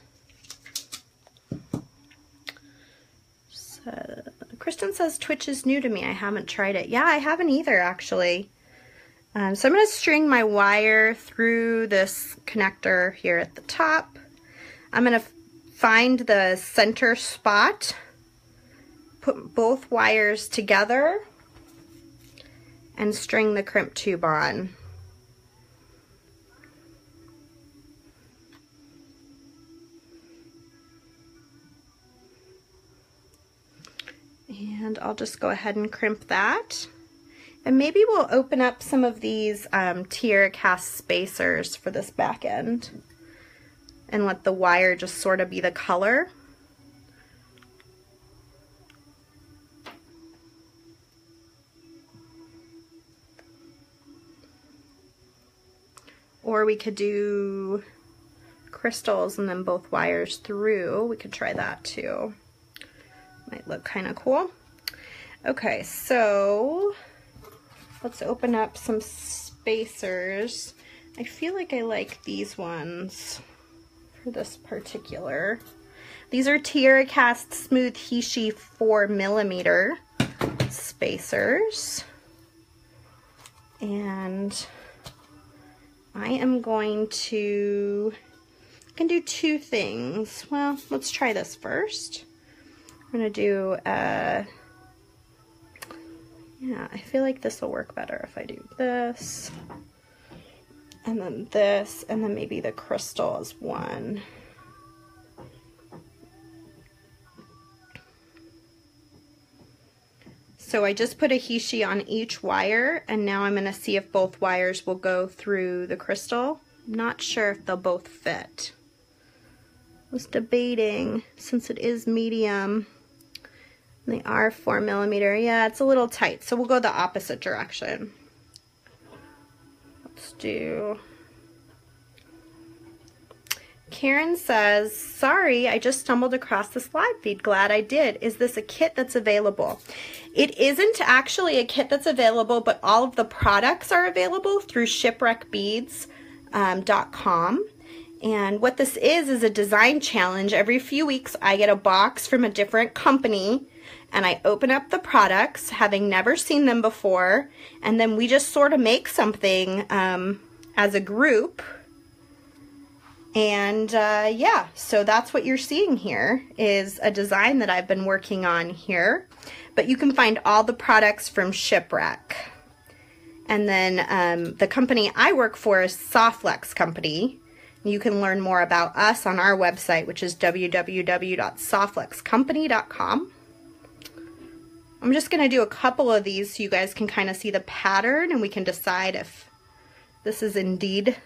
So, Kristen says Twitch is new to me. I haven't tried it. Yeah, I haven't either, actually. So I'm going to string my wire through this connector here at the top. I'm going to find the center spot, put both wires together, and string the crimp tube on. And I'll just go ahead and crimp that. And maybe we'll open up some of these tiara cast spacers for this back end and let the wire just sort of be the color. Or we could do crystals and then both wires through. We could try that too. Might look kind of cool. Okay, so let's open up some spacers. I feel like I like these ones for this particular. These are Tiara Cast Smooth Heishi 4mm spacers. And I am going to, I can do two things. Well, let's try this first. I'm going to do, yeah, I feel like this will work better if I do this, and then maybe the crystal as one. So I just put a Heishi on each wire, and now I'm going to see if both wires will go through the crystal. I'm not sure if they'll both fit. I was debating, since it is medium. They are 4mm. Yeah, it's a little tight, so we'll go the opposite direction. Let's do... Karen says, sorry, I just stumbled across this live feed. Glad I did. Is this a kit that's available? It isn't actually a kit that's available, but all of the products are available through shipwreckbeads.com. And what this is a design challenge. Every few weeks I get a box from a different company and I open up the products, having never seen them before, and then we just sort of make something as a group. And yeah, so that's what you're seeing here is a design that I've been working on here. But you can find all the products from Shipwreck. And then the company I work for is Softlex Company. You can learn more about us on our website, which is www.softlexcompany.com. I'm just going to do a couple of these so you guys can kind of see the pattern and we can decide if this is indeed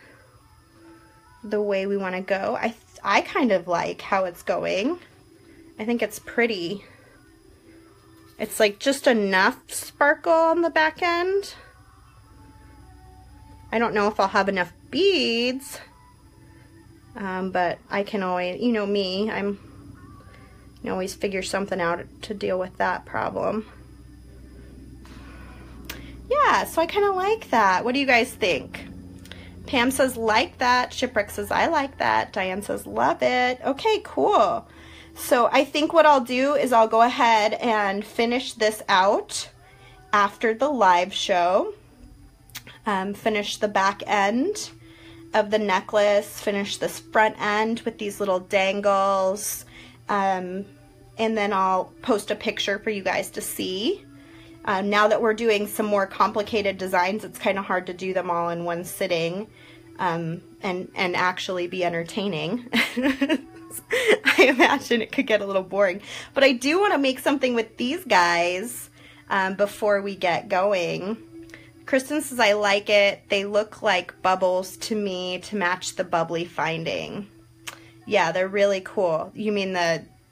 the way we want to go. I kind of like how it's going. I think it's pretty. It's like just enough sparkle on the back end. I don't know if I'll have enough beads, but I can always, you know me, I always figure something out to deal with that problem. Yeah, so I kind of like that. What do you guys think? Pam says, like that. Shipwreck says, I like that. Diane says, love it. Okay, cool. So I think what I'll do is I'll go ahead and finish this out after the live show. Finish the back end of the necklace, finish this front end with these little dangles, and then I'll post a picture for you guys to see. Now that we're doing some more complicated designs, it's kind of hard to do them all in one sitting and actually be entertaining. I imagine it could get a little boring. But I do want to make something with these guys before we get going. Kristen says, I like it. They look like bubbles to me to match the bubbly finding. Yeah, they're really cool. You mean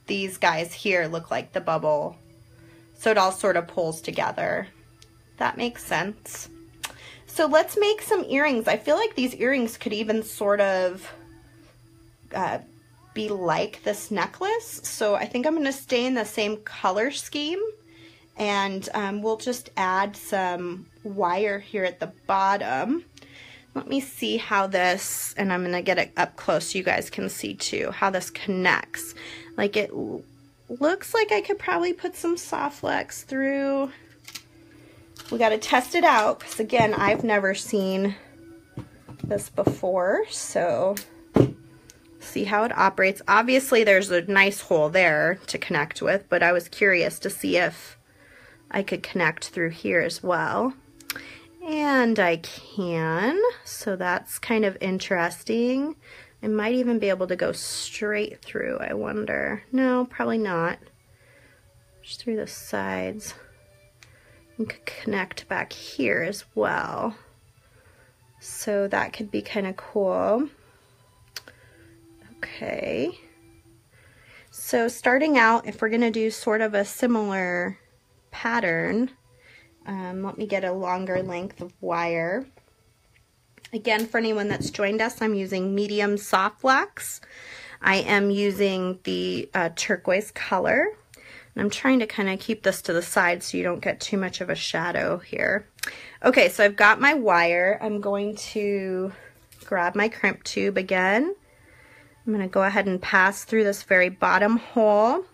these guys here look like the bubble. So it all sort of pulls together. That makes sense. So let's make some earrings. I feel like these earrings could even sort of be like this necklace. So I think I'm going to stay in the same color scheme. And we'll just add some wire here at the bottom. Let me see how this, and I'm going to get it up close so you guys can see too, how this connects. Like it looks like I could probably put some soft flex through. We got to test it out because again, I've never seen this before, so see how it operates. Obviously there's a nice hole there to connect with, but I was curious to see if I could connect through here as well. And I can, so that's kind of interesting. I might even be able to go straight through, I wonder. No, probably not. Just through the sides. And could connect back here as well. So that could be kind of cool. Okay. So starting out, if we're going to do sort of a similar pattern, let me get a longer length of wire. Again, for anyone that's joined us, I'm using medium soft flex. I am using the turquoise color. And I'm trying to kind of keep this to the side so you don't get too much of a shadow here. Okay, so I've got my wire. I'm going to grab my crimp tube again. I'm going to go ahead and pass through this very bottom hole.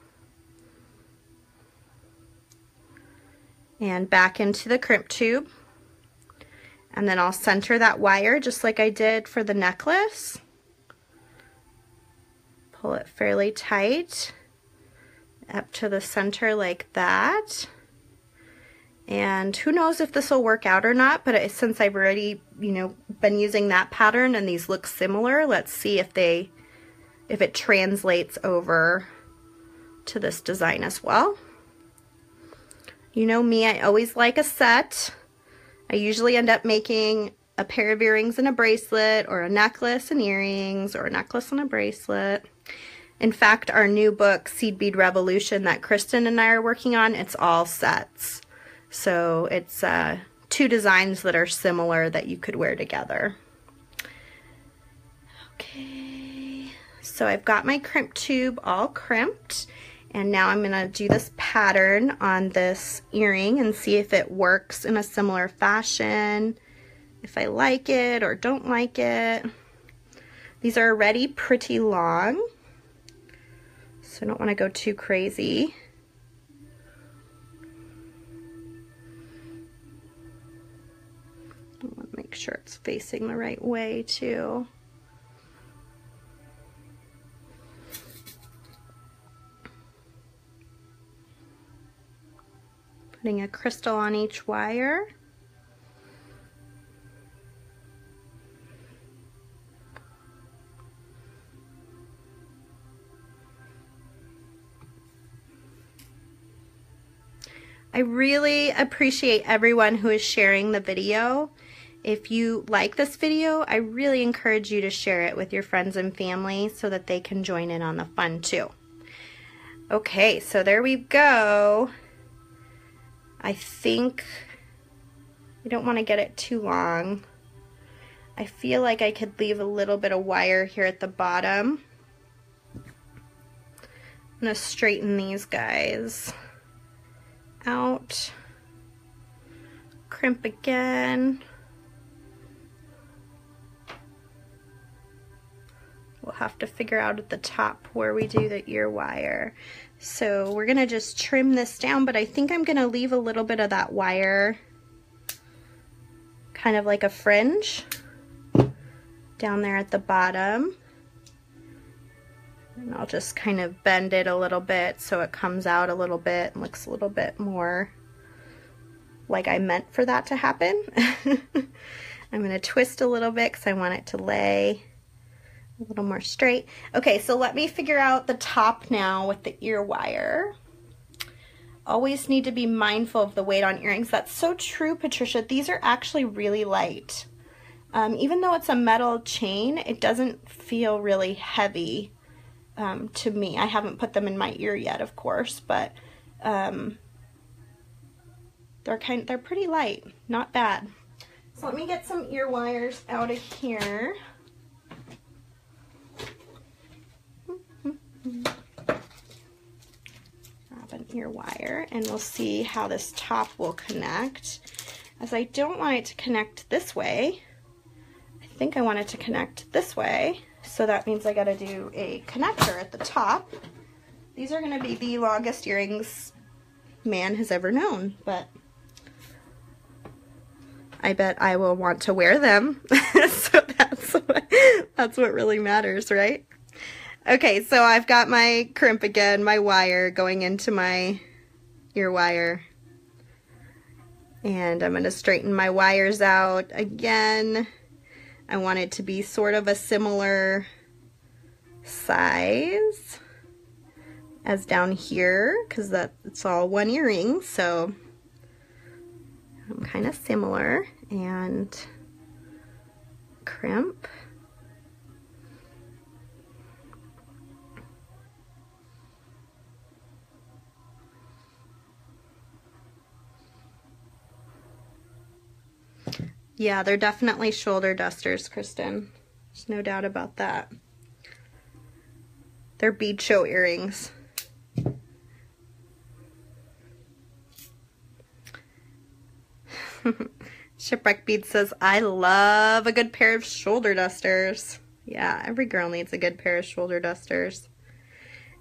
And back into the crimp tube, and then I'll center that wire just like I did for the necklace. Pull it fairly tight up to the center like that. And who knows if this will work out or not, but since I've already, been using that pattern and these look similar, let's see if it translates over to this design as well. You know me, I always like a set. I usually end up making a pair of earrings and a bracelet, or a necklace and earrings, or a necklace and a bracelet. In fact, our new book, Seed Bead Revolution, that Kristen and I are working on, it's all sets. So it's 2 designs that are similar that you could wear together. Okay, so I've got my crimp tube all crimped. And now I'm going to do this pattern on this earring and see if it works in a similar fashion, if I like it or don't like it. These are already pretty long, so I don't want to go too crazy. I want to make sure it's facing the right way too. Putting a crystal on each wire. I really appreciate everyone who is sharing the video. If you like this video, I really encourage you to share it with your friends and family so that they can join in on the fun too. Okay, so there we go. I think I don't want to get it too long. I feel like I could leave a little bit of wire here at the bottom. I'm going to straighten these guys out. Crimp again. We'll have to figure out at the top where we do the ear wire. So we're gonna just trim this down, but I think I'm gonna leave a little bit of that wire, kind of like a fringe, down there at the bottom. And I'll just kind of bend it a little bit so it comes out a little bit and looks a little bit more like I meant for that to happen. I'm gonna twist a little bit because I want it to lay A little more straight. Okay, so let me figure out the top now with the ear wire. Always need to be mindful of the weight on earrings. That's so true, Patricia. These are actually really light. Even though it's a metal chain, it doesn't feel really heavy to me. I haven't put them in my ear yet, of course, but they're pretty light, not bad. So let me get some ear wires out of here. Grab an ear wire and we'll see how this top will connect. As I don't want it to connect this way, I think I want it to connect this way. So that means I gotta do a connector at the top. These are gonna be the longest earrings man has ever known, but I bet I will want to wear them. So that's what really matters, right? Okay, so I've got my crimp again, my wire going into my ear wire. And I'm gonna straighten my wires out again. I want it to be sort of a similar size as down here, because it's all one earring, so I'm kind of similar. And crimp. Yeah, they're definitely shoulder dusters, Kristen. There's no doubt about that. They're bead show earrings. Shipwreck Beads says, I love a good pair of shoulder dusters. Yeah, every girl needs a good pair of shoulder dusters.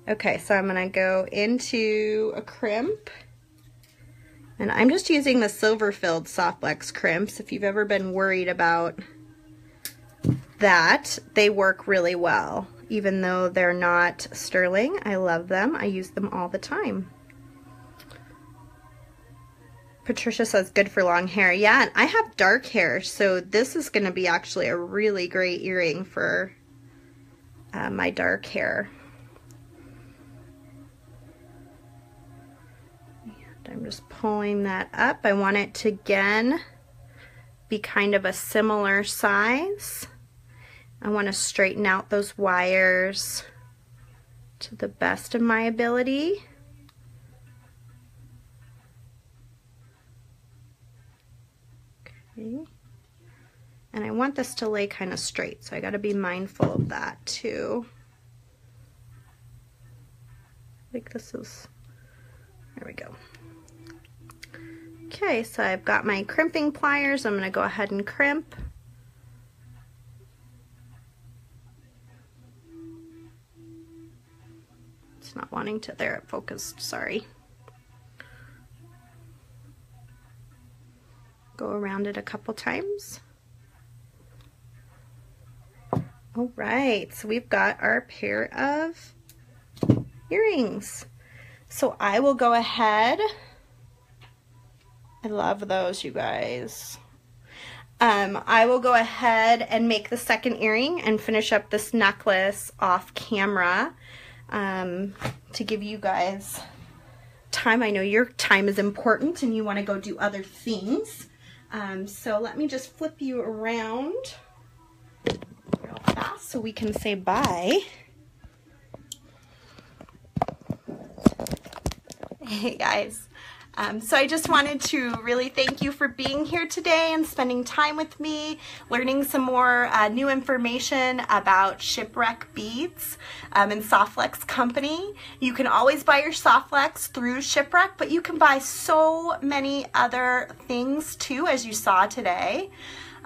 Okay, so I'm going to go into a crimp. And I'm just using the silver-filled soft flex crimps. If you've ever been worried about that, they work really well. Even though they're not sterling, I love them. I use them all the time. Patricia says good for long hair. Yeah, and I have dark hair, so this is going to be actually a really great earring for my dark hair. I'm just pulling that up. I want it to, again, be kind of a similar size. I want to straighten out those wires to the best of my ability. Okay. And I want this to lay kind of straight, so I got to be mindful of that too. Like this is, there we go. Okay, so I've got my crimping pliers. I'm going to go ahead and crimp. It's not wanting to, there it focused, sorry. Go around it a couple times. All right, so we've got our pair of earrings. So I will go ahead. I love those, you guys. I will go ahead and make the second earring and finish up this necklace off camera to give you guys time. I know your time is important and you want to go do other things. So let me just flip you around real fast so we can say bye. Hey guys. So I just wanted to really thank you for being here today and spending time with me, learning some more new information about Shipwreck Beads and Soft Flex Company. You can always buy your Soft Flex through Shipwreck, but you can buy so many other things too, as you saw today.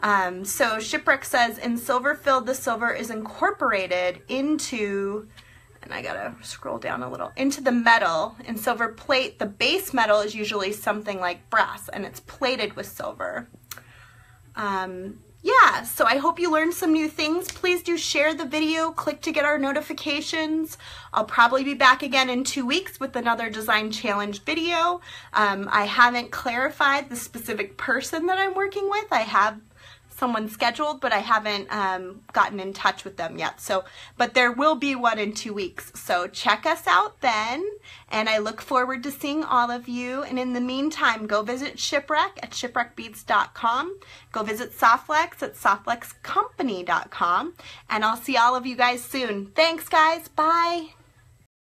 So Shipwreck says, in silver filled, the silver is incorporated into, and I gotta scroll down a little, into the metal. In silver plate, the base metal is usually something like brass and it's plated with silver. Yeah, so I hope you learned some new things. Please do share the video, click to get our notifications. I'll probably be back again in 2 weeks with another design challenge video. I haven't clarified the specific person that I'm working with. I have someone scheduled, but I haven't gotten in touch with them yet. So, but there will be one in 2 weeks. So check us out then, and I look forward to seeing all of you. And in the meantime, go visit Shipwreck at shipwreckbeads.com. Go visit Softflex at softflexcompany.com, and I'll see all of you guys soon. Thanks, guys. Bye.